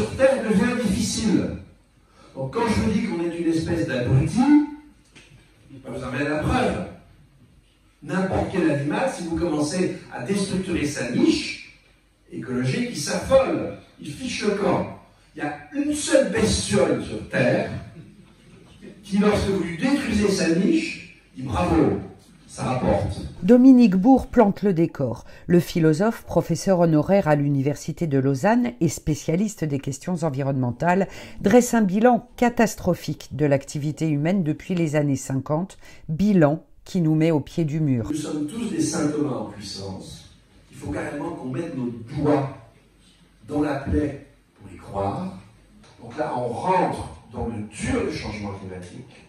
sur Terre devient difficile. Donc quand je vous dis qu'on est une espèce d'abruti, je vous amène la preuve. N'importe quel animal, si vous commencez à déstructurer sa niche écologique, il s'affole, il fiche le camp. Il y a une seule bestiole sur Terre qui, lorsque vous lui détruisez sa niche, dit bravo, ça rapporte. Dominique Bourg plante le décor. Le philosophe, professeur honoraire à l'Université de Lausanne et spécialiste des questions environnementales, dresse un bilan catastrophique de l'activité humaine depuis les années 50, bilan qui nous met au pied du mur. Nous sommes tous des saint Thomas en puissance. Il faut carrément qu'on mette nos doigts dans la plaie pour y croire. Donc là, on rentre dans le dur du changement climatique.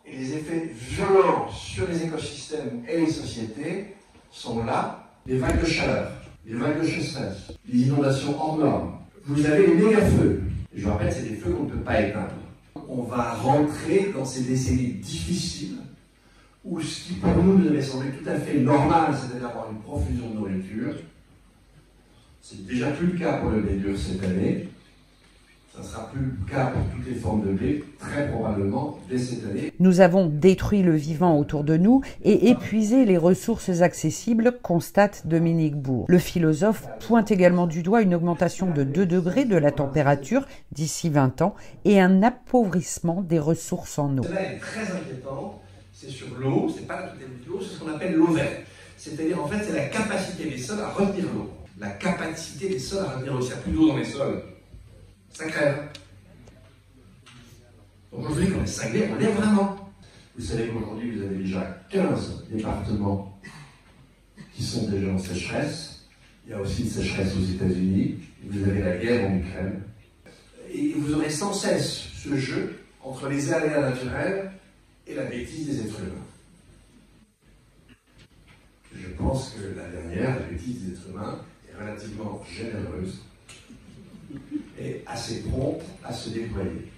Et les effets violents sur les écosystèmes et les sociétés sont là. Les vagues de chaleur, les vagues de sécheresse, les inondations hors normes. Vous avez les méga-feux. Je vous rappelle, c'est des feux qu'on ne peut pas éteindre. On va rentrer dans ces décennies difficiles où ce qui pour nous devait sembler tout à fait normal, c'est-à-dire avoir une profusion de nourriture, c'est déjà plus le cas pour le blé dur cette année. Ça ne sera plus le cas pour toutes les formes de blé, très probablement dès cette année. Nous avons détruit le vivant autour de nous et épuisé les ressources accessibles, constate Dominique Bourg. Le philosophe pointe également du doigt une augmentation de 2 degrés de la température d'ici 20 ans et un appauvrissement des ressources en eau. Cela est très inquiétant, c'est sur l'eau, c'est pas la totalité de l'eau, c'est ce qu'on appelle l'eau verte. C'est-à-dire en fait c'est la capacité des sols à retenir l'eau. La capacité des sols à retenir l'eau. S'il n'y a plus d'eau dans les sols, ça crève. Donc je vous dis qu'on est cinglé, on l'est vraiment. Vous savez qu'aujourd'hui, vous avez déjà 15 départements qui sont déjà en sécheresse. Il y a aussi une sécheresse aux États-Unis. Vous avez la guerre en Ukraine. Et vous aurez sans cesse ce jeu entre les aléas naturels et la bêtise des êtres humains. Je pense que la dernière, la bêtise des êtres humains, est relativement généreuse et assez prompte à se déployer.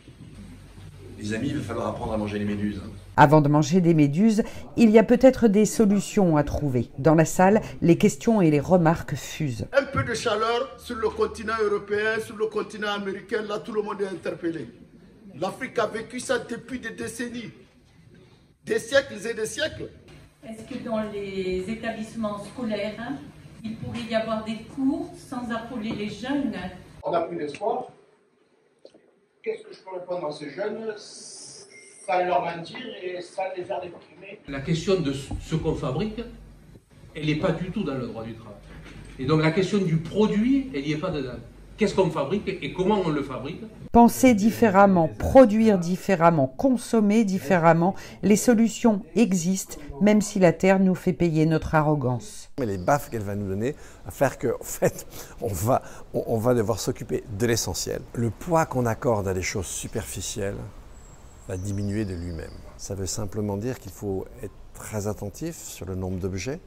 Les amis, il va falloir apprendre à manger les méduses. Avant de manger des méduses, il y a peut-être des solutions à trouver. Dans la salle, les questions et les remarques fusent. Un peu de chaleur sur le continent européen, sur le continent américain, là tout le monde est interpellé. L'Afrique a vécu ça depuis des décennies, des siècles et des siècles. Est-ce que dans les établissements scolaires, il pourrait y avoir des cours sans affoler les jeunes? On a plus d'espoir. Qu'est-ce que je peux répondre à ces jeunes sans leur mentir et sans les faire déprimer? La question de ce qu'on fabrique, elle n'est pas du tout dans le droit du travail. Et donc la question du produit, elle n'y est pas dedans. Qu'est-ce qu'on fabrique et comment on le fabrique? Penser différemment, produire différemment, consommer différemment, les solutions existent, même si la Terre nous fait payer notre arrogance. Mais les baffes qu'elle va nous donner va faire qu'en fait, on va devoir s'occuper de l'essentiel. Le poids qu'on accorde à des choses superficielles va diminuer de lui-même. Ça veut simplement dire qu'il faut être très attentif sur le nombre d'objets,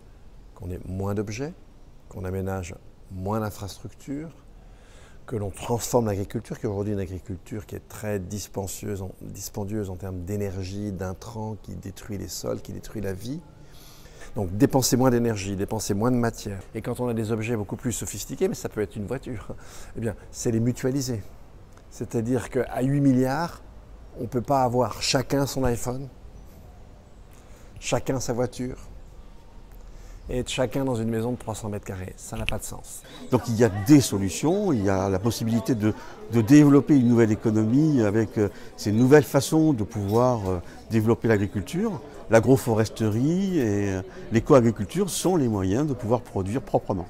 qu'on ait moins d'objets, qu'on aménage moins d'infrastructures, que l'on transforme l'agriculture, qui est aujourd'hui une agriculture qui est très dispendieuse en termes d'énergie, d'intrants, qui détruit les sols, qui détruit la vie. Donc dépenser moins d'énergie, dépenser moins de matière. Et quand on a des objets beaucoup plus sophistiqués, mais ça peut être une voiture, eh bien c'est les mutualiser. C'est-à-dire qu'à 8 milliards, on ne peut pas avoir chacun son iPhone, chacun sa voiture, et être chacun dans une maison de 300 mètres carrés. Ça n'a pas de sens. Donc il y a des solutions, il y a la possibilité de développer une nouvelle économie avec ces nouvelles façons de pouvoir développer l'agriculture. L'agroforesterie et l'éco-agriculture sont les moyens de pouvoir produire proprement.